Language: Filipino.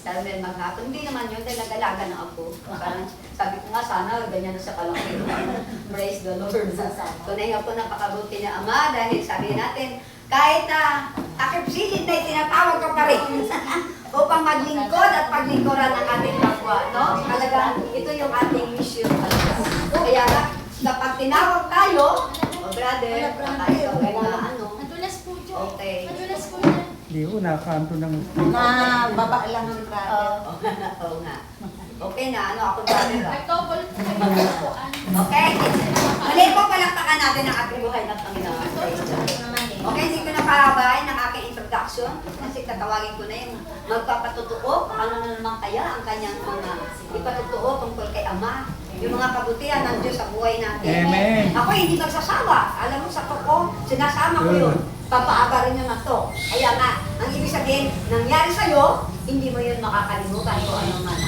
Sabi maghapon. Hindi naman yun, dahil nag-alaga ng apo. Parang sabi ko nga, sana ganyan na sa kalaki. Praise the Lord. Tunay nga po napakabuti na Ama dahil sabi natin, kahit na takip-silid na itinatawag ko pa rin upang maglingkod at paglingkuran ng ating kapwa. No? Talaga, ito yung ating mission. Kaya kapag tinawag tayo, brother, tayo na ano, Nadulas po dyan. okay. Nadulas po dyan. Hindi ko nakakanto ng... Baba lang ang brother. Oo nga. Okay na, ano ako brother. Nag-double po kayo ng upuan. Okay? Mali po, palakpakan natin ang ating buhay ng Panginoon. Praise God. Okay, hindi ko na pahabain ang aking introduction kasi tatawagin ko na yung magpapatutuo. Ano na naman kaya ang kanyang mga ipatutuo tungkol kay Ama. Yung mga kabutihan ng Diyos sa buhay natin. Amen. Ako hindi magsasawa. Alam mo sa toko, sinasama ko yun. Papaaba rin yun na to. Kaya nga, ang ibig sabihin, nangyari sa'yo, hindi mo yun makakalimutan kung ano man.